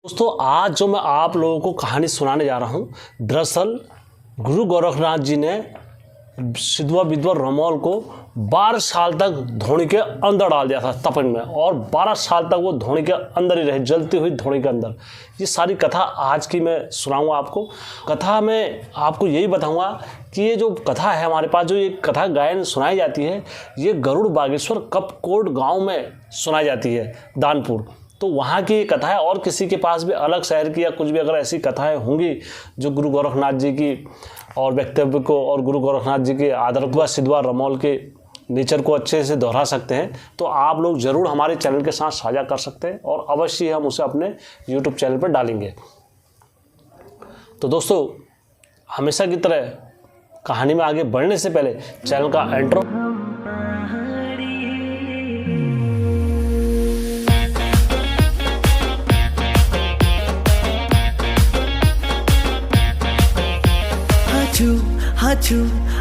दोस्तों आज जो मैं आप लोगों को कहानी सुनाने जा रहा हूँ, दरअसल गुरु गोरखनाथ जी ने सिद्धवा विधवा रमोल को 12 साल तक धोनी के अंदर डाल दिया था तपन में, और 12 साल तक वो धोनी के अंदर ही रहे, जलती हुई धोनी के अंदर। ये सारी कथा आज की मैं सुनाऊंगा आपको। कथा में आपको यही बताऊंगा कि ये जो कथा है हमारे पास, जो ये कथा गायन सुनाई जाती है, ये गरुड़ बागेश्वर कपकोट गाँव में सुनाई जाती है, दानपुर। तो वहाँ की कथा है, और किसी के पास भी अलग शहर की या कुछ भी अगर ऐसी कथाएं होंगी जो गुरु गोरखनाथ जी की और व्यक्तित्व को और गुरु गोरखनाथ जी के आदर सिद्धवा रमोल के नेचर को अच्छे से दोहरा सकते हैं, तो आप लोग ज़रूर हमारे चैनल के साथ साझा कर सकते हैं, और अवश्य हम उसे अपने यूट्यूब चैनल पर डालेंगे। तो दोस्तों, हमेशा की तरह कहानी में आगे बढ़ने से पहले चैनल का इंट्रो।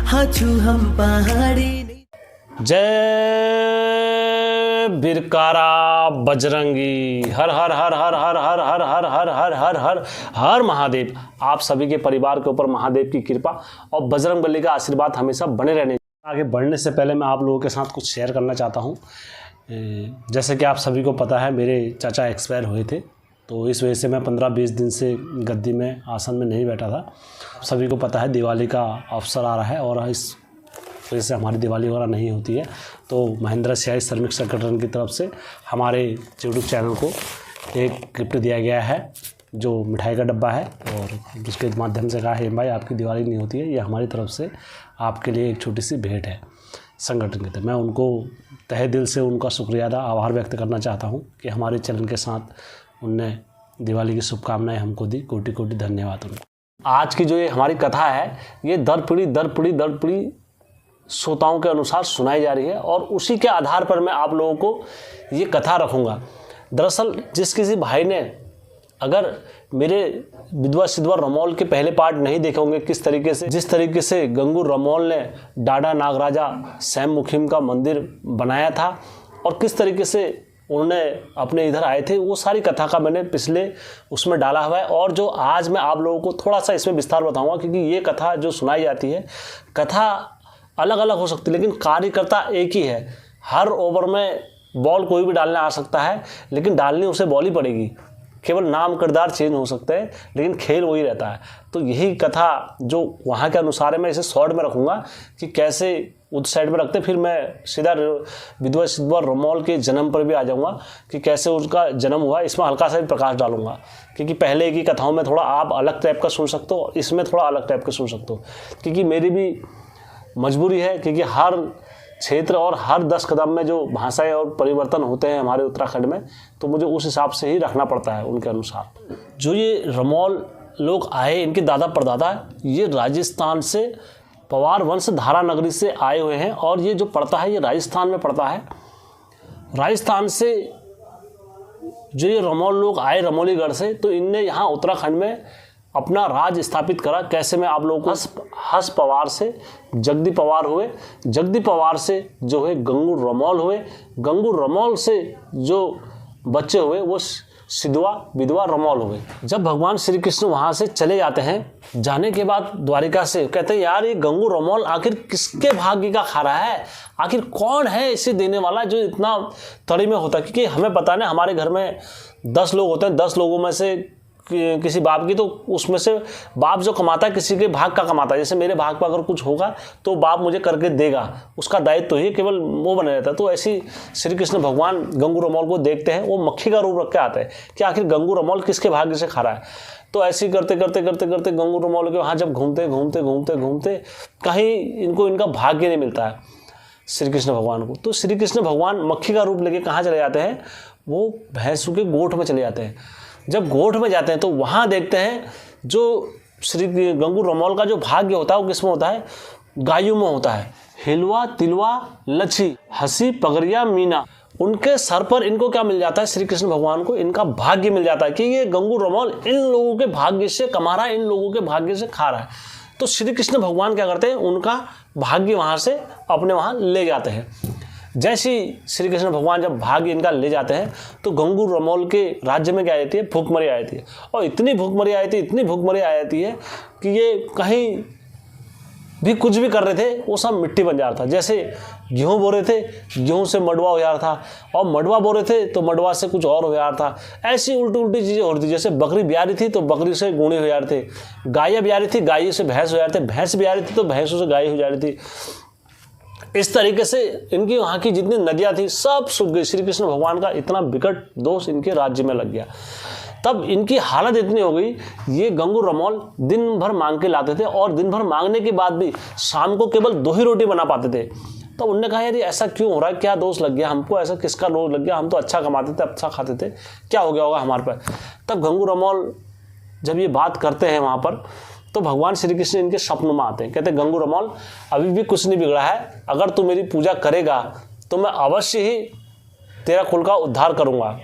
हाचू हम पहाड़ी। जय बिरकारा बजरंगी, हर हर हर हर हर हर हर हर हर हर हर हर हर महादेव। आप सभी के परिवार के ऊपर महादेव की कृपा और बजरंगबली का आशीर्वाद हमेशा बने रहने। आगे बढ़ने से पहले मैं आप लोगों के साथ कुछ शेयर करना चाहता हूँ। जैसे कि आप सभी को पता है, मेरे चाचा एक्सपायर हुए थे, तो इस वजह से मैं 15-20 दिन से गद्दी में आसन में नहीं बैठा था। सभी को पता है दिवाली का अवसर आ रहा है, और इस वजह से हमारी दिवाली वगैरह नहीं होती है। तो महेंद्र स्याही श्रमिक संगठन की तरफ से हमारे यूट्यूब चैनल को एक गिफ्ट दिया गया है, जो मिठाई का डब्बा है, और जिसके माध्यम से कहा है भाई आपकी दिवाली नहीं होती है, ये हमारी तरफ से आपके लिए एक छोटी सी भेंट है संगठन की तरफ। मैं उनको तहे दिल से उनका शुक्रिया अदा आभार व्यक्त करना चाहता हूँ कि हमारे चैनल के साथ उनने दिवाली की शुभकामनाएं हमको दी। कोटि कोटि धन्यवाद उनको। आज की जो ये हमारी कथा है, ये दर पीढ़ी श्रोताओं के अनुसार सुनाई जा रही है, और उसी के आधार पर मैं आप लोगों को ये कथा रखूँगा। दरअसल जिस किसी भाई ने अगर मेरे विधवा सिद्धवा रमोल के पहले पार्ट नहीं देखे होंगे, जिस तरीके से गंगू रमोल ने डाडा नागराजा सैम मुखिम का मंदिर बनाया था, और किस तरीके से उन्होंने अपने इधर आए थे, वो सारी कथा का मैंने पिछले उसमें डाला हुआ है। और जो आज मैं आप लोगों को थोड़ा सा इसमें विस्तार बताऊंगा, क्योंकि ये कथा जो सुनाई जाती है, कथा अलग अलग हो सकती है, लेकिन कार्यकर्ता एक ही है। हर ओवर में बॉल कोई भी डालने आ सकता है, लेकिन डालनी उसे बॉल ही पड़ेगी। केवल नाम किरदार चेंज हो सकते हैं, लेकिन खेल वही रहता है। तो यही कथा जो वहाँ के अनुसार है, मैं इसे शॉर्ट में रखूँगा कि कैसे उस साइड में रखते, फिर मैं सीधा विधवा सिद्धवा रमोल के जन्म पर भी आ जाऊँगा कि कैसे उसका जन्म हुआ। इसमें हल्का सा भी प्रकाश डालूंगा, क्योंकि पहले की कथाओं में थोड़ा आप अलग टाइप का सुन सकते हो, इसमें थोड़ा अलग टाइप का सुन सकते हो, क्योंकि मेरी भी मजबूरी है, क्योंकि हर क्षेत्र और हर 10 कदम में जो भाषाएं और परिवर्तन होते हैं हमारे उत्तराखंड में, तो मुझे उस हिसाब से ही रखना पड़ता है उनके अनुसार। जो ये रमोल लोग आए, इनके दादा परदादा ये राजस्थान से पवार वंश धारा नगरी से आए हुए हैं, और ये जो पड़ता है ये राजस्थान में पड़ता है। राजस्थान से जो ये रमोल लोग आए रमोलीगढ़ से, तो इनने यहाँ उत्तराखंड में अपना राज स्थापित करा। कैसे मैं आप लोगों को हस पवार से जगदी पवार हुए, जगदी पवार से जो है गंगू रमोल हुए, गंगू रमोल से जो बच्चे हुए वो सिद्धवा विधवा रमोल हुए। जब भगवान श्री कृष्ण वहाँ से चले जाते हैं, जाने के बाद द्वारिका से कहते हैं यार ये गंगू रमोल आखिर किसके भाग्य का खा रहा है, आखिर कौन है इसे देने वाला जो इतना तड़ी में होता है। क्योंकि हमें पता नहीं, हमारे घर में 10 लोग होते हैं, 10 लोगों में से किसी बाप की, तो उसमें से बाप जो कमाता है किसी के भाग का कमाता है। जैसे मेरे भाग पर अगर कुछ होगा तो बाप मुझे करके देगा, उसका दायित्व तो ही केवल वो बने रहता है। तो ऐसी श्री कृष्ण भगवान गंगू रमोल को देखते हैं, वो मक्खी का रूप रख के आते हैं कि आखिर गंगू रमोल किसके भाग्य से खा रहा है। तो ऐसे करते करते गंगू रमोल के वहाँ जब घूमते कहीं इनको इनका भाग्य नहीं मिलता है श्री कृष्ण भगवान को। तो श्री कृष्ण भगवान मक्खी का रूप लेके कहाँ चले जाते हैं, वो भैंसों के गोठ में चले जाते हैं। जब गोठ में जाते हैं तो वहाँ देखते हैं जो श्री गंगू रमोल का जो भाग्य होता है वो किसमें होता है, गायों में होता है। हिलवा तिलवा लच्छी हंसी पगरिया मीना, उनके सर पर इनको क्या मिल जाता है, श्री कृष्ण भगवान को इनका भाग्य मिल जाता है कि ये गंगू रमोल इन लोगों के भाग्य से कमा रहा है, इन लोगों के भाग्य से खा रहा है। तो श्री कृष्ण भगवान क्या करते हैं, उनका भाग्य वहाँ से अपने वहाँ ले जाते हैं। जैसे ही श्री कृष्ण भगवान जब भाग इनका ले जाते हैं तो गंगू रमोल के राज्य में क्या आ जाती है, भूखमरी आ जाती है। और इतनी भूखमरी आ जाती है, इतनी भूखमरी आ जाती है कि ये कहीं भी कुछ भी कर रहे थे वो सब मिट्टी बन जा रहा था। जैसे गेहूँ बो रहे थे, गेहूँ से मडवा हो जा रहा था, और मडवा बो रहे थे तो मडवा से कुछ और हो जा रहा था। ऐसी उल्टी उल्टी चीज़ें हो रही थी। जैसे बकरी ब्याह रही थी तो बकरी से गूढ़े हो जा रहे थे, गायें ब्याह रही थी, गाय से भैंस हो जा रहे थे, भैंस ब्याह रही थी तो भैंसों से गाय हो जा रही थी। इस तरीके से इनकी वहाँ की जितनी नदियाँ थी सब सूख गई। श्री कृष्ण भगवान का इतना विकट दोष इनके राज्य में लग गया। तब इनकी हालत इतनी हो गई, ये गंगू रमोल दिन भर मांग के लाते थे और दिन भर मांगने के बाद भी शाम को केवल 2 ही रोटी बना पाते थे। तो उनने कहा यार ये ऐसा क्यों हो रहा है, क्या दोष लग गया हमको, ऐसा किसका दोष लग गया, हम तो अच्छा कमाते थे, अच्छा खाते थे, क्या हो गया होगा हमारे पर। तब गंगू रमोल जब ये बात करते हैं वहाँ पर तो भगवान श्री कृष्ण इनके स्वप्न में आते हैं। कहते हैं गंगू रमोल अभी भी कुछ नहीं बिगड़ा है, अगर तू मेरी पूजा करेगा तो मैं अवश्य ही तेरा कुल का उद्धार करूँगा।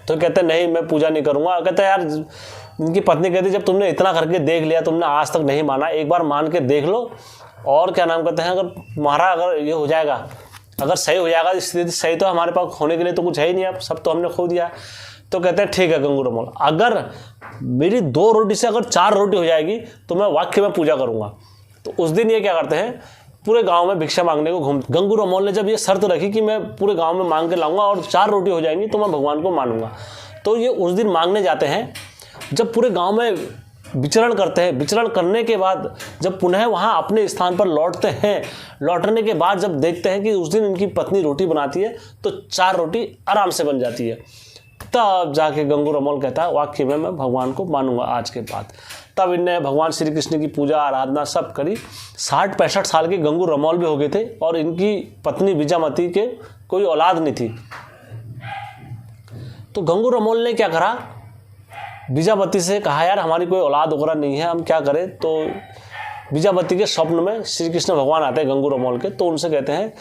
तो कहते नहीं मैं पूजा नहीं करूँगा। कहते यार, इनकी पत्नी कहती जब तुमने इतना करके देख लिया, तुमने आज तक नहीं माना, एक बार मान के देख लो। और क्या नाम कहते हैं, अगर तुम्हारा अगर ये हो जाएगा, अगर सही हो जाएगा, स्थिति सही तो हमारे पास होने के लिए तो कुछ है ही नहीं, अब सब तो हमने खो दिया। तो कहते हैं ठीक है गंगू रमोल, अगर मेरी 2 रोटी से अगर 4 रोटी हो जाएगी तो मैं वाक्य में पूजा करूँगा। तो उस दिन ये क्या करते हैं, पूरे गांव में भिक्षा मांगने को घूम। गंगू रमोल ने जब ये शर्त रखी कि मैं पूरे गांव में मांग के लाऊंगा और 4 रोटी हो जाएंगी तो मैं भगवान को मानूंगा, तो ये उस दिन मांगने जाते हैं। जब पूरे गांव में विचरण करते हैं, विचरण करने के बाद जब पुनः वहाँ अपने स्थान पर लौटते हैं, लौटने के बाद जब देखते हैं कि उस दिन इनकी पत्नी रोटी बनाती है तो 4 रोटी आराम से बन जाती है। तब जाके गंगू रमोल कहता है वाकई में मैं भगवान को मानूंगा आज के बाद। तब इनने भगवान श्री कृष्ण की पूजा आराधना सब करी। 60-65 साल के गंगू रमोल भी हो गए थे और इनकी पत्नी विजयमती के कोई औलाद नहीं थी। तो गंगू रमोल ने क्या करा, विजयवती से कहा यार हमारी कोई औलाद वगैरह नहीं है, हम क्या करें। तो विजयवती के स्वप्न में श्री कृष्ण भगवान आते हैं गंगू रमोल के, तो उनसे कहते हैं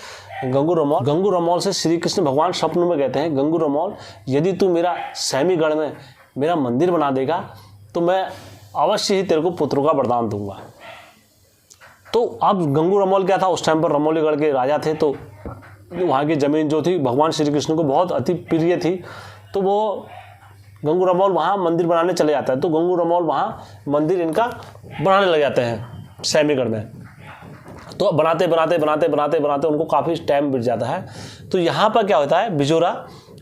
गंगू रमोल से श्री कृष्ण भगवान स्वप्न में कहते हैं गंगू रमोल यदि तू मेरा सैमीगढ़ में मेरा मंदिर बना देगा तो मैं अवश्य ही तेरे को पुत्रों का वरदान दूंगा। तो अब गंगू रमोल क्या था, उस टाइम पर रमोलीगढ़ के राजा थे, तो वहाँ की ज़मीन जो थी भगवान श्री कृष्ण को बहुत अति प्रिय थी। तो वो गंगू रमोल वहाँ मंदिर बनाने चले जाता है। तो गंगू रमोल वहाँ मंदिर इनका बनाने लग जाते हैं सैमीगढ़ में। तो बनाते बनाते बनाते बनाते बनाते उनको काफ़ी टाइम बीत जाता है। तो यहाँ पर क्या होता है, बिजोरा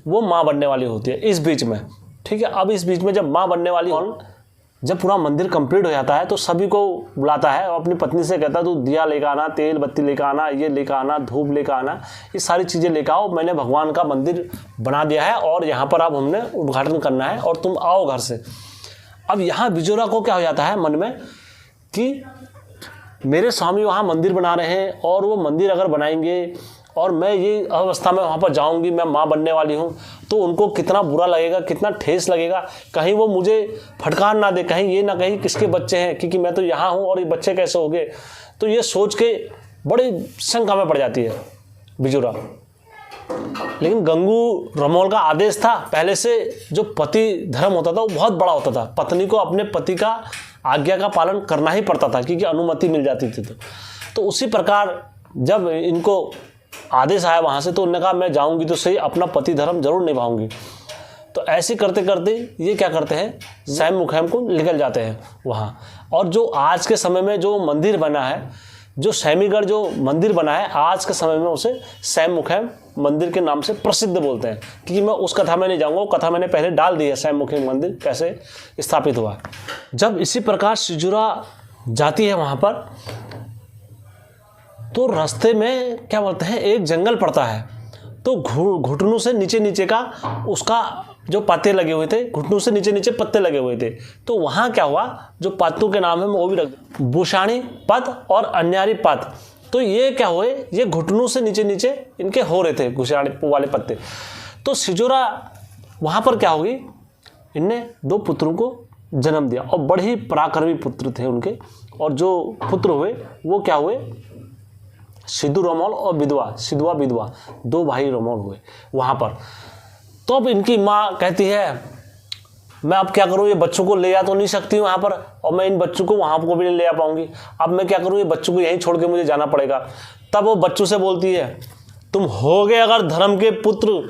वो माँ बनने वाली होती है इस बीच में, ठीक है। अब इस बीच में जब माँ बनने वाली जब पूरा मंदिर कंप्लीट हो जाता है तो सभी को बुलाता है और अपनी पत्नी से कहता है तू दिया लेकर आना, तेल बत्ती लेकर आना, ये लेकर आना, धूप लेकर आना, ये सारी चीज़ें लेकर आओ, मैंने भगवान का मंदिर बना दिया है और यहाँ पर अब हमने उद्घाटन करना है और तुम आओ घर से। अब यहाँ बिजोरा को क्या हो जाता है मन में कि मेरे स्वामी वहाँ मंदिर बना रहे हैं और वो मंदिर अगर बनाएंगे और मैं ये अवस्था में वहाँ पर जाऊँगी, मैं माँ बनने वाली हूँ, तो उनको कितना बुरा लगेगा, कितना ठेस लगेगा, कहीं वो मुझे फटकार ना दे, कहीं ये ना कहीं किसके बच्चे हैं, क्योंकि मैं तो यहाँ हूँ और ये बच्चे कैसे हो गए। तो ये सोच के बड़ी शंका में पड़ जाती है बिजोरा। लेकिन गंगू रमोल का आदेश था पहले से, जो पति धर्म होता था वो बहुत बड़ा होता था, पत्नी को अपने पति का आज्ञा का पालन करना ही पड़ता था क्योंकि अनुमति मिल जाती थी। तो उसी प्रकार जब इनको आदेश आया वहाँ से तो उन्होंने कहा मैं जाऊँगी तो सही, अपना पति धर्म जरूर निभाऊंगी। तो ऐसे करते करते ये क्या करते हैं, सैम मुखैम को निकल जाते हैं वहाँ। और जो आज के समय में जो मंदिर बना है, जो सैमीगढ़ जो मंदिर बना है, आज के समय में उसे सैम मुखैम मंदिर के नाम से प्रसिद्ध बोलते हैं। क्योंकि मैं उस कथा में नहीं जाऊँगा, वो कथा मैंने पहले डाल दी है, सैम मुखैम मंदिर कैसे स्थापित हुआ। जब इसी प्रकार सिजुरा जाती है वहाँ पर तो रास्ते में क्या बोलते हैं एक जंगल पड़ता है। तो घुटनों से नीचे नीचे का उसका जो पत्ते लगे हुए थे, घुटनों से नीचे नीचे पत्ते लगे हुए थे। तो वहाँ क्या हुआ, जो पत्तों के नाम है मैं वो भी रख, बुशाणी पत और अन्यारी पत। तो ये क्या हुए, ये घुटनों से नीचे नीचे इनके हो रहे थे बुशाणी वाले पत्ते। तो सिजोरा वहाँ पर क्या होगी, इनने 2 पुत्रों को जन्म दिया और बड़े ही पराक्रमी पुत्र थे उनके। और जो पुत्र हुए वो क्या हुए, सिद्धू रमोल और सिद्धुआ विधवा 2 भाई रमोल हुए वहाँ पर। तो अब इनकी माँ कहती है मैं अब क्या करूँ, ये बच्चों को ले आ तो नहीं सकती हूँ वहाँ पर, और मैं इन बच्चों को वहाँ को भी नहीं ले आ पाऊँगी। अब मैं क्या करूँ, ये बच्चों को यहीं छोड़ के मुझे जाना पड़ेगा। तब वो बच्चों से बोलती है तुम होगे अगर धर्म के पुत्र,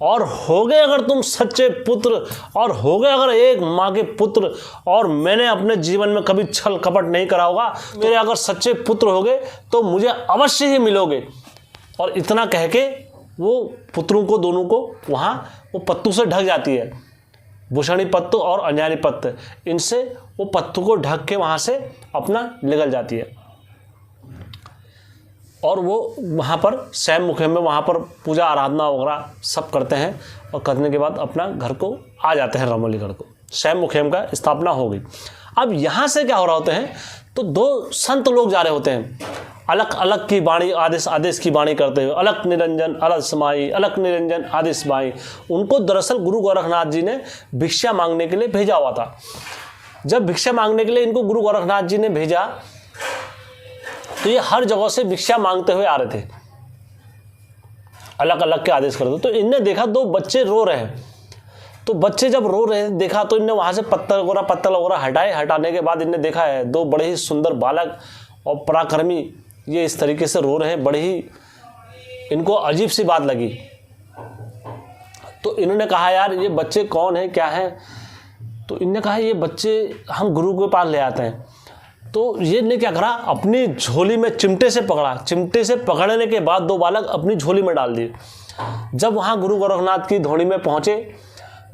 और होगे अगर तुम सच्चे पुत्र, और होगे अगर एक माँ के पुत्र, और मैंने अपने जीवन में कभी छल कपट नहीं करा होगा, मेरे अगर सच्चे पुत्र होगे तो मुझे अवश्य ही मिलोगे। और इतना कह के वो पुत्रों को दोनों को वहाँ वो पत्तों से ढक जाती है, भूषणी पत्तू और अंजानी पत्त, इनसे वो पत्तों को ढक के वहाँ से अपना निकल जाती है। और वो वहाँ पर स्वयं मुखे में वहाँ पर पूजा आराधना वगैरह सब करते हैं, और करने के बाद अपना घर को आ जाते हैं रमोलीगढ़ को। स्वयं मुखेम का स्थापना हो गई। अब यहाँ से क्या हो रहा होते हैं, तो दो संत लोग जा रहे होते हैं, अलग अलग की वाणी आदेश की वाणी करते हुए, अलख निरंजन अलग समाई, अलख निरंजन आदेश माई। उनको दरअसल गुरु गोरखनाथ जी ने भिक्षा मांगने के लिए भेजा हुआ था। जब भिक्षा मांगने के लिए इनको गुरु गोरखनाथ जी ने भेजा, तो ये हर जगह से भिक्षा मांगते हुए आ रहे थे, अलग अलग के आदेश करते। तो इनने देखा दो बच्चे रो रहे हैं, तो बच्चे जब रो रहे देखा तो इनने वहाँ से पत्थर वगैरह हटाए। हटाने के बाद इनने देखा है दो बड़े ही सुंदर बालक और पराक्रमी ये इस तरीके से रो रहे हैं, बड़ी ही इनको अजीब सी बात लगी। तो इन्होंने कहा यार ये बच्चे कौन है, क्या है? तो इनने कहा ये बच्चे हम गुरु के पास ले आते हैं। तो ये ने क्या करा, अपनी झोली में चिमटे से पकड़ा। चिमटे से पकड़ने के बाद दो बालक अपनी झोली में डाल दिए। जब वहाँ गुरु गोरखनाथ की धोनी में पहुँचे,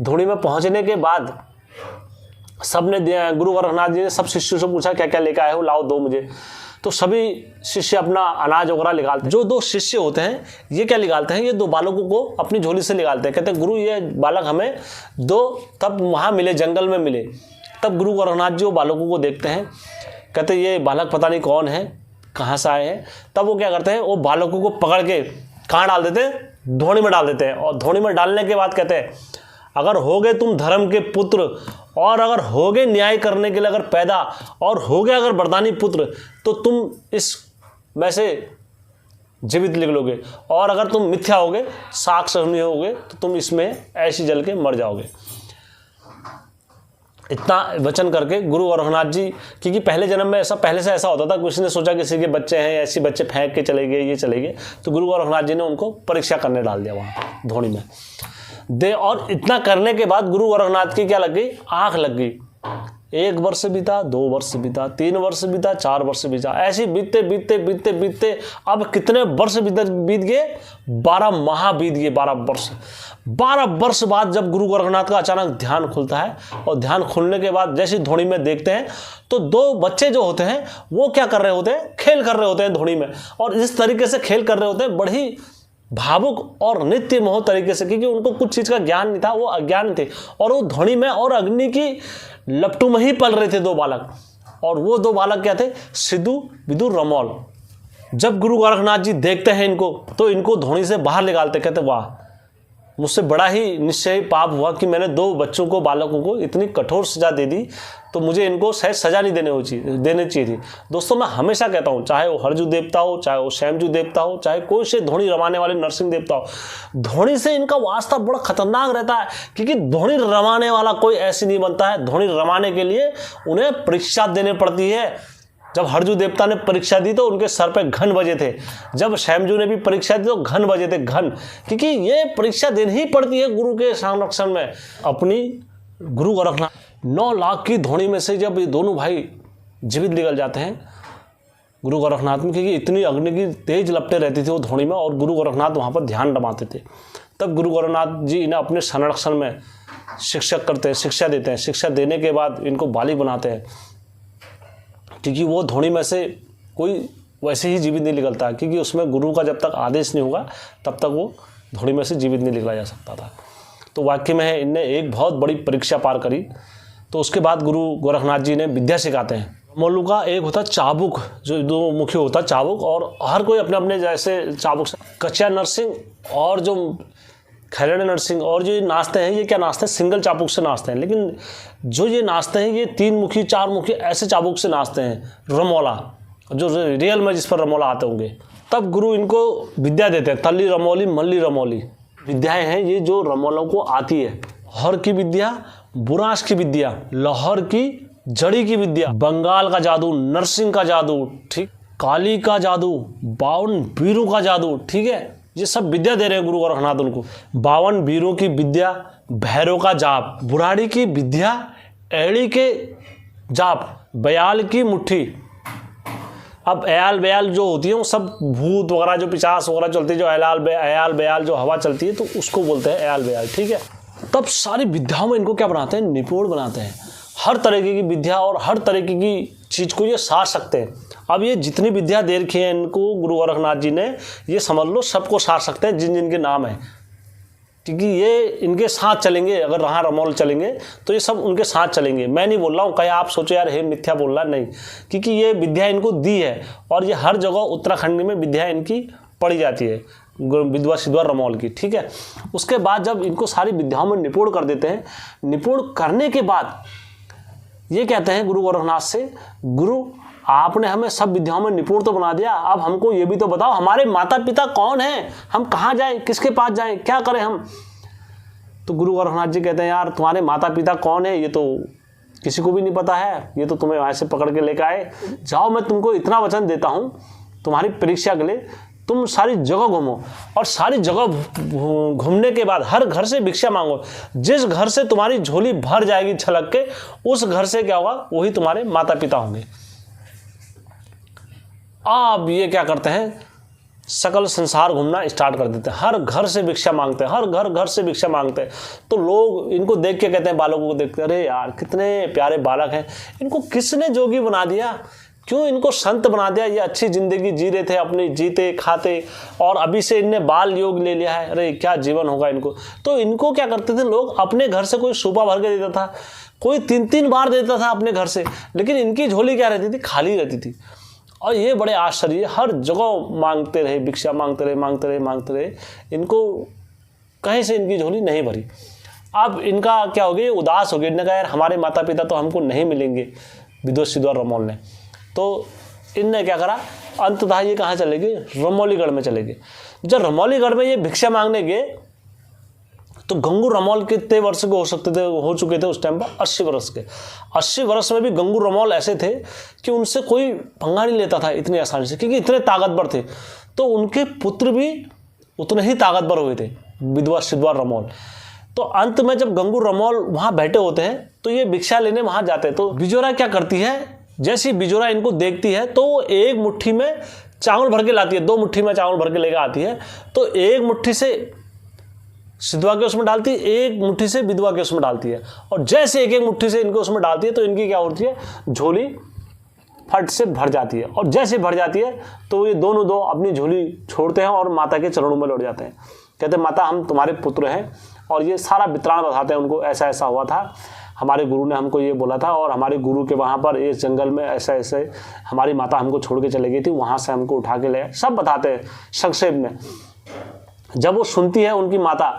धोनी में पहुँचने के बाद सबने गुरु गोरखनाथ जी ने सब शिष्यों से पूछा क्या क्या लेकर आए हो, लाओ दो मुझे। तो सभी शिष्य अपना अनाज वगैरह निकालते। जो दो शिष्य होते हैं ये क्या निकालते हैं, ये दो बालकों को अपनी झोली से निकालते हैं। कहते हैं गुरु ये बालक हमें दो। तब वहाँ मिले, जंगल में मिले। तब गुरु गोरखनाथ जी वो बालकों को देखते हैं, कहते ये बालक पता नहीं कौन है, कहाँ से आए हैं। तब वो क्या करते हैं, वो बालकों को पकड़ के कहाँ डाल देते हैं, धोनी में डाल देते हैं। और धोनी में डालने के बाद कहते हैं अगर होगे तुम धर्म के पुत्र, और अगर होगे न्याय करने के लिए अगर पैदा, और होगे अगर वरदानी पुत्र, तो तुम इस में से जीवित निकलोगे, और अगर तुम मिथ्या होगे, साक्ष नहीं होगे, तो तुम इसमें ऐसी जल के मर जाओगे। इतना वचन करके गुरु गोरखनाथ जी, क्योंकि पहले जन्म में पहले से ऐसा होता था, किसी ने सोचा किसी के बच्चे हैं, ऐसे बच्चे फेंक के चले गए, ये चले गए, तो गुरु गोरखनाथ जी ने उनको परीक्षा करने डाल दिया वहाँ धोनी में दे। और इतना करने के बाद गुरु गोरखनाथ की क्या लग गई, आँख लग गई। 1 वर्ष बीता, 2 वर्ष बीता, 3 वर्ष बीता, 4 वर्ष बीता, ऐसे बीतते बीतते बीतते बीतते अब कितने वर्ष बीत गए, 12 माह बीत गए, 12 वर्ष। 12 वर्ष बाद जब गुरु गोरखनाथ का अचानक ध्यान खुलता है, और ध्यान खुलने के बाद जैसे धोनी में देखते हैं तो दो बच्चे जो होते हैं वो क्या कर रहे होते हैं, खेल कर रहे होते हैं धोनी में। और इस तरीके से खेल कर रहे होते हैं बड़ी भावुक और नित्य मोह तरीके से, क्योंकि उनको कुछ चीज़ का ज्ञान नहीं था, वो अज्ञान थे। और वो धोनी में और अग्नि की लपटू में ही पल रहे थे दो बालक। और वो दो बालक क्या थे, सिद्धू विदुर रमोल। जब गुरु गोरखनाथ जी देखते हैं इनको, तो इनको धोनी से बाहर निकालते, कहते वाह, मुझसे बड़ा ही निश्चय पाप हुआ कि मैंने दो बच्चों को, बालकों को इतनी कठोर सजा दे दी, तो मुझे इनको शायद सजा नहीं देनी चाहिए थी। दोस्तों मैं हमेशा कहता हूँ, चाहे वो हरजू देवता हो, चाहे वो श्यामजू देवता हो, चाहे कोई से धोनी रमाने वाले नरसिंह देवता हो, धोनी से इनका वास्ता बड़ा खतरनाक रहता है। क्योंकि धोनी रमाने वाला कोई ऐसे नहीं बनता है। धोनी रमाने के लिए उन्हें परीक्षा देनी पड़ती है। जब हरजू देवता ने परीक्षा दी तो उनके सर पे घन बजे थे। जब श्यामजू ने भी परीक्षा दी तो घन बजे थे, घन। क्योंकि ये परीक्षा देनी ही पड़ती है गुरु के संरक्षण में। अपनी गुरु गोरखनाथ 9 लाख की धोनी में से जब ये दोनों भाई जीवित निकल जाते हैं गुरु गोरखनाथ में, क्योंकि इतनी अग्नि की तेज लपटें रहती थी वो धोनी में, और गुरु गोरखनाथ वहाँ पर ध्यान रमाते थे। तब गुरु गोरखनाथ जी इन्हें अपने संरक्षण में शिक्षक करते हैं, शिक्षा देते हैं। शिक्षा देने के बाद इनको बाली बनाते हैं, क्योंकि वो धोनी में से कोई वैसे ही जीवित नहीं निकलता, क्योंकि उसमें गुरु का जब तक आदेश नहीं होगा तब तक वो धोनी में से जीवित नहीं निकला जा सकता था। तो वाक्य में इनने एक बहुत बड़ी परीक्षा पार करी। तो उसके बाद गुरु गोरखनाथ जी ने विद्या सिखाते हैं। मोलू का एक होता चाबुक, जो दो मुख्य होता चाबुक, और हर कोई अपने अपने जैसे चाबुक से, कच्चा नरसिंह और जो खैरड़े नरसिंह, और जो ये नाचते हैं, ये क्या नाचते हैं, सिंगल चाबुक से नाचते हैं। लेकिन जो ये नाचते हैं ये 3 मुखी 4 मुखी ऐसे चाबुक से नाचते हैं, रमोला, जो रियल में जिस पर रमोला आते होंगे। तब गुरु इनको विद्या देते हैं, तल्ली रमोली मल्ली रमोली विद्याएं हैं ये जो रमोलों को आती है। हर की विद्या, बुराश की विद्या, लाहौर की जड़ी की विद्या, बंगाल का जादू, नरसिंह का जादू, ठीक, काली का जादू, 52 वीरों का जादू, ठीक है, ये सब विद्या दे रहे हैं गुरु गोरखनाथ उनको। 52 वीरों की विद्या, भैरव का जाप, बुराड़ी की विद्या, एड़ी के जाप, बयाल की मुट्ठी। अब अयाल बयाल जो होती है वो सब भूत वगैरह जो पिशाच वगैरह चलती है, जो अयाल बयाल जो हवा चलती है, तो उसको बोलते हैं अयाल बयाल, ठीक है। तब सारी विद्याओं में इनको क्या बनाते हैं, निपुण बनाते हैं। हर तरीके की विद्या और हर तरीके की चीज़ को ये सार सकते हैं। अब ये जितनी विद्या दे रखी है इनको गुरु गोरखनाथ जी ने, ये समझ लो सबको सार सकते हैं जिन जिनके नाम है, क्योंकि ये इनके साथ चलेंगे। अगर रहा रमौल चलेंगे तो ये सब उनके साथ चलेंगे। मैं नहीं बोल रहा हूँ कहीं आप सोचो यार हे मिथ्या बोल रहा, नहीं, क्योंकि ये विद्या इनको दी है और ये हर जगह उत्तराखंड में विद्या इनकी पढ़ी जाती है, विधवा सिद्धवा रमौल की, ठीक है। उसके बाद जब इनको सारी विद्याओं में निपुण कर देते हैं, निपुण करने के बाद ये कहते हैं गुरु गोरखनाथ से, गुरु आपने हमें सब विद्याओं में निपुण तो बना दिया, अब हमको ये भी तो बताओ हमारे माता पिता कौन हैं, हम कहाँ जाएं, किसके पास जाएं, क्या करें हम। तो गुरु गोरखनाथ जी कहते हैं यार तुम्हारे माता पिता कौन है ये तो किसी को भी नहीं पता है, ये तो तुम्हें वहाँ से पकड़ के लेकर आए, जाओ मैं तुमको इतना वचन देता हूँ तुम्हारी परीक्षा के लिए, तुम सारी जगह घूमो और सारी जगह घूमने के बाद हर घर से भिक्षा मांगो, जिस घर से तुम्हारी झोली भर जाएगी छलक के, उस घर से क्या होगा, वही तुम्हारे माता पिता होंगे। अब ये क्या करते हैं, सकल संसार घूमना स्टार्ट कर देते हैं, हर घर से भिक्षा मांगते हैं, हर घर से भिक्षा मांगते हैं। तो लोग इनको देख के कहते हैं, बालकों को देखते हैं, अरे यार कितने प्यारे बालक हैं, इनको किसने जोगी बना दिया, क्यों इनको संत बना दिया, ये अच्छी जिंदगी जी रहे थे अपनी, जीते खाते, और अभी से इनने बाल योग ले लिया है, अरे क्या जीवन होगा इनको। तो इनको क्या करते थे लोग, अपने घर से कोई सूपा भर के देता था, कोई 3-3 बार देता था अपने घर से, लेकिन इनकी झोली क्या रहती थी, खाली रहती थी। और ये बड़े आश्चर्य, हर जगह मांगते रहे, भिक्षा मांगते रहे, इनको कहीं से इनकी झोली नहीं भरी। अब इनका क्या हो गया, उदास हो गया, इनने कहा यार हमारे माता पिता तो हमको नहीं मिलेंगे, विधवा सिद्धवा रमौल ने। तो इनने क्या करा, अंततः ये कहाँ चले गए, रमौलीगढ़ में चले गए। जब रमौलीगढ़ में ये भिक्षा मांगने गए तो गंगू रमौल कितने वर्ष के हो चुके थे उस टाइम पर, 80 वर्ष के। 80 वर्ष में भी गंगू रमौल ऐसे थे कि उनसे कोई पंगा नहीं लेता था इतनी आसानी से, क्योंकि इतने ताकतवर थे। तो उनके पुत्र भी उतने ही ताकतवर हुए थे, विधवा सिद्धवा रमौल। तो अंत में जब गंगू रमौल वहाँ बैठे होते हैं तो ये भिक्षा लेने वहाँ जाते हैं। तो बिजोरा क्या करती है, जैसी बिजोरा इनको देखती है तो वो एक मुट्ठी में चावल भर के लाती है, 2 मुट्ठी में चावल भर के लेकर आती है। तो एक मुट्ठी से सिद्धवा के उसमें डालती है, एक मुट्ठी से विधवा के उसमें डालती है, और जैसे एक मुट्ठी से इनको उसमें डालती है तो इनकी क्या होती है, झोली फट से भर जाती है। और जैसे भर जाती है तो ये दोनों दो अपनी झोली छोड़ते हैं और माता के चरणों में लौट जाते हैं। कहते हैं माता हम तुम्हारे पुत्र हैं, और ये सारा वितरण बताते हैं उनको, ऐसा ऐसा हुआ था, हमारे गुरु ने हमको ये बोला था, और हमारे गुरु के वहाँ पर इस जंगल में ऐसा ऐसे हमारी माता हमको छोड़ के चली गई थी, वहाँ से हमको उठा के ले, सब बताते हैं संक्षेप में। जब वो सुनती है उनकी माता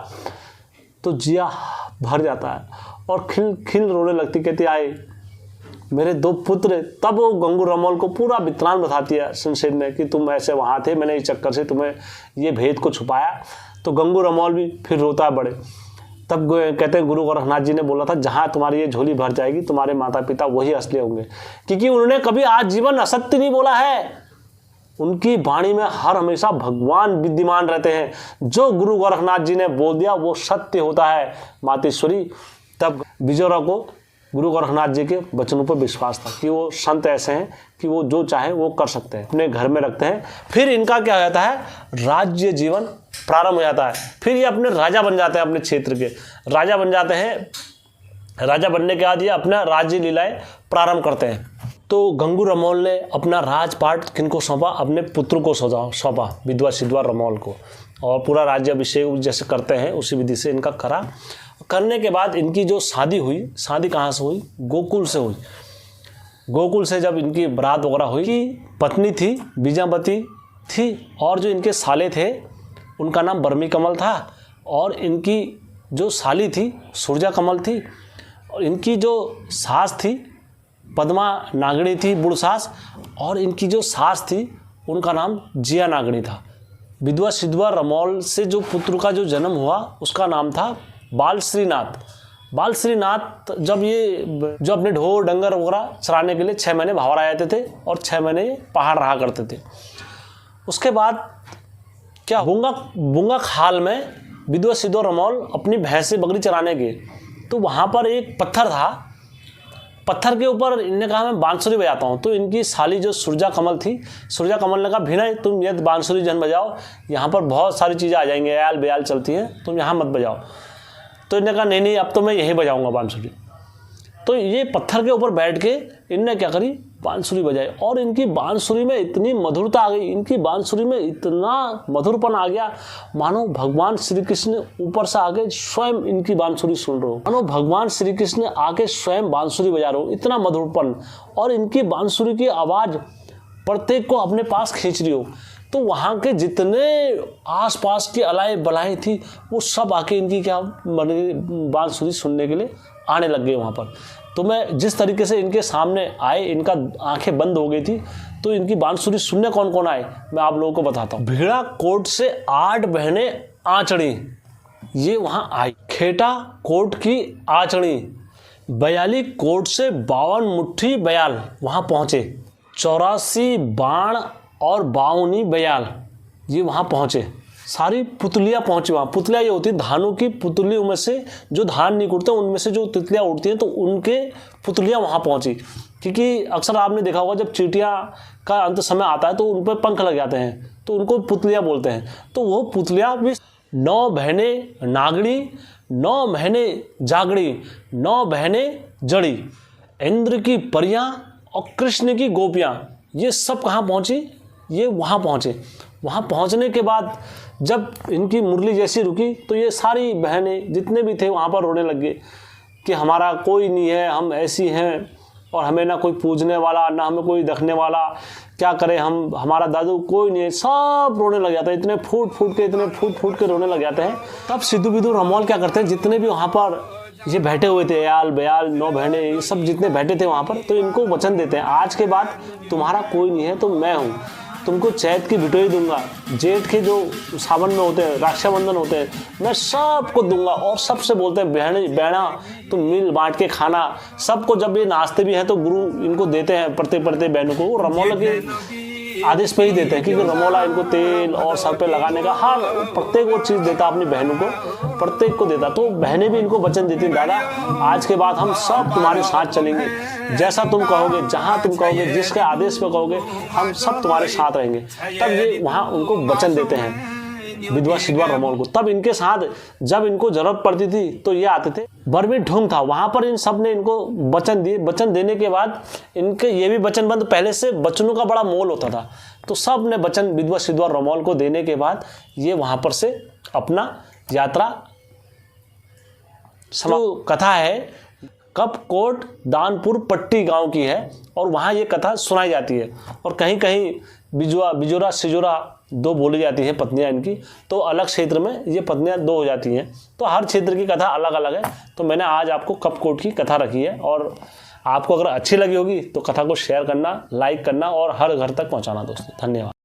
तो जिया भर जाता है और खिल खिल रोने लगती, कहती आए मेरे 2 पुत्र। तब वो गंगू रमौल को पूरा वितरण बताती है संक्षेप में कि तुम ऐसे वहाँ थे, मैंने इस चक्कर से तुम्हें ये भेद को छुपाया। तो गंगू रमौल भी फिर रोता है बड़े। तब कहते हैं गुरु गोरखनाथ जी ने बोला था जहाँ तुम्हारी ये झोली भर जाएगी तुम्हारे माता पिता वही असली होंगे, क्योंकि उन्होंने कभी आज जीवन असत्य नहीं बोला है। उनकी वाणी में हर हमेशा भगवान विद्यमान रहते हैं, जो गुरु गोरखनाथ जी ने बोल दिया वो सत्य होता है मातेश्वरी। तब बिजोरा को गुरु गोरखनाथ जी के वचनों पर विश्वास था कि वो संत ऐसे हैं कि वो जो चाहे वो कर सकते हैं, अपने घर में रखते हैं। फिर इनका क्या हो जाता है, राज्य जीवन प्रारंभ हो जाता है। फिर ये अपने राजा बन जाते हैं, अपने क्षेत्र के राजा बन जाते हैं। राजा बनने के बाद ये अपना राज्य लीलाएं प्रारंभ करते हैं। तो गंगू रमौल ने अपना राजपाट किनको सौंपा, अपने पुत्र को सौंपा, विधवा सिद्धवा रमौल को, और पूरा राज्य अभिषेक जैसे करते हैं उसी विधि से इनका करा। करने के बाद इनकी जो शादी हुई, शादी कहाँ से हुई, गोकुल से हुई। गोकुल से जब इनकी बरात वगैरह हुई, कि पत्नी थी बीजावती थी, और जो इनके साले थे उनका नाम बर्मी कमल था, और इनकी जो साली थी सूरजा कमल थी, और इनकी जो सास थी पद्मा नागणी थी, बुढ़ सास, और इनकी जो सास थी उनका नाम जिया नागणी था। विधवा सिद्धवा रमौल से जो पुत्र का जो जन्म हुआ उसका नाम था बाल श्रीनाथ। बाल श्रीनाथ जब ये जो अपने ढोर डंगर वगैरह चराने के लिए 6 महीने भावर आ जाते थे और 6 महीने पहाड़ रहा करते थे। उसके बाद क्या बुंगा बुंगा खाल में विधवा सिद्धो रमौल अपनी भैंस से बकरी चराने गए, तो वहाँ पर एक पत्थर था। पत्थर के ऊपर इनने कहा मैं बांसुरी बजाता हूँ। तो इनकी साली जो सुरजा कमल थी, सुरजा कमल ने कहा भिनय तुम ये बांसुरी जन बजाओ, यहाँ पर बहुत सारी चीज़ें आ जाएंगी, आयाल बयाल चलती हैं, तुम यहाँ मत बजाओ। तो इन्होंने कहा नहीं अब तो मैं यहीं बजाऊँगा बांसुरी। तो ये पत्थर के ऊपर बैठ के इनने क्या करी, बांसुरी बजाई, और इनकी बांसुरी में इतनी मधुरता आ गई, इनकी बांसुरी में इतना मधुरपन आ गया, मानो भगवान श्री कृष्ण ऊपर से आके स्वयं इनकी बांसुरी सुन रहे हो, मानो भगवान श्री कृष्ण आके स्वयं बांसुरी बजा रहे हो, इतना मधुरपन। और इनकी बांसुरी की आवाज़ प्रत्येक को अपने पास खींच रही हो। तो वहाँ के जितने आसपास की अलाए बलाएँ थी वो सब आके इनकी क्या बांसुरी सुनने के लिए आने लग गए वहाँ पर। तो मैं जिस तरीके से इनके सामने आए, इनका आंखें बंद हो गई थी, तो इनकी बांसुरी सुनने कौन कौन आए मैं आप लोगों को बताता हूँ। भीड़ा कोट से 8 बहनें आंचड़ी, ये वहाँ आई। खेटा कोट की आंचड़ी, बयाली कोट से 52 मुट्ठी बयाल वहाँ पहुँचे। 84 बाण और 52 बयाल ये वहाँ पहुँचे। सारी पुतलियाँ पहुँची वहाँ। पुतलियाँ ये होती धानों की पुतलियों में से, जो धान नहीं उड़ते उनमें से जो तितलियाँ उड़ती हैं, तो उनके पुतलियाँ वहाँ पहुँची। क्योंकि अक्सर आपने देखा होगा जब चींटियाँ का अंत समय आता है तो उन पर पंख लग जाते हैं, तो उनको पुतलियाँ बोलते हैं। तो वो पुतलियाँ भी 9 बहनें नागड़ी, 9 बहनें जागड़ी, 9 बहनें जड़ी, इंद्र की परियाँ और कृष्ण की गोपियाँ, ये सब कहाँ पहुँची, ये वहाँ पहुँचे। वहाँ पहुँचने के बाद जब इनकी मुरली जैसी रुकी तो ये सारी बहनें जितने भी थे वहाँ पर रोने लग गए कि हमारा कोई नहीं है, हम ऐसी हैं और हमें ना कोई पूजने वाला ना हमें कोई देखने वाला, क्या करें हम, हमारा दादू कोई नहीं है। सब रोने लग जाते हैं, इतने फूट फूट के रोने लग जाते हैं। तब सिद्धू बिद्धू रमौल क्या करते हैं, जितने भी वहाँ पर ये बैठे हुए थे, याल बयाल 9 बहनें, ये सब जितने बैठे थे वहाँ पर, तो इनको वचन देते हैं आज के बाद तुम्हारा कोई नहीं है तो मैं हूँ, तुमको चैत की भिटोई दूंगा, जेठ के जो सावन में होते हैं रक्षाबंधन होते हैं, मैं सबको दूंगा। और सबसे बोलते हैं बहना तुम मिल बांट के खाना। सबको जब ये नाचते भी हैं तो गुरु इनको देते हैं पढ़ते बहनों को, रमौला के आदेश पे ही देते हैं, क्योंकि रमौला इनको तेल और सर पे लगाने का हर प्रत्येक वो चीज़ देता अपनी बहनों को, प्रत्येक को देता। तो बहनें भी इनको वचन देती, दादा आज के बाद हम सब तुम्हारे साथ चलेंगे, जैसा तुम कहोगे, जहाँ तुम कहोगे, जिसके आदेश पे कहोगे, हम सब तुम्हारे साथ रहेंगे। तब ये वहाँ उनको वचन देते हैं विधवा सिद्धवा रमौल को। तब इनके साथ जब इनको जरूरत पड़ती थी तो ये आते थे। बरबी ढूंढ था वहाँ पर, इन सब ने इनको वचन दिए। वचन देने के बाद इनके ये भी वचनबंद, पहले से वचनों का बड़ा मोल होता था, तो सब ने वचन विधवा सिद्धवा रमौल को देने के बाद ये वहाँ पर से अपना यात्रा कथा है कपकोट दानपुर पट्टी गांव की है, और वहाँ ये कथा सुनाई जाती है। और कहीं कहीं बिजोरा सिजोरा 2 बोली जाती हैं पत्नियां इनकी, तो अलग क्षेत्र में ये पत्नियां 2 हो जाती हैं। तो हर क्षेत्र की कथा अलग अलग है। तो मैंने आज आपको कपकोट की कथा रखी है, और आपको अगर अच्छी लगी होगी तो कथा को शेयर करना, लाइक करना और हर घर तक पहुँचाना दोस्तों। धन्यवाद।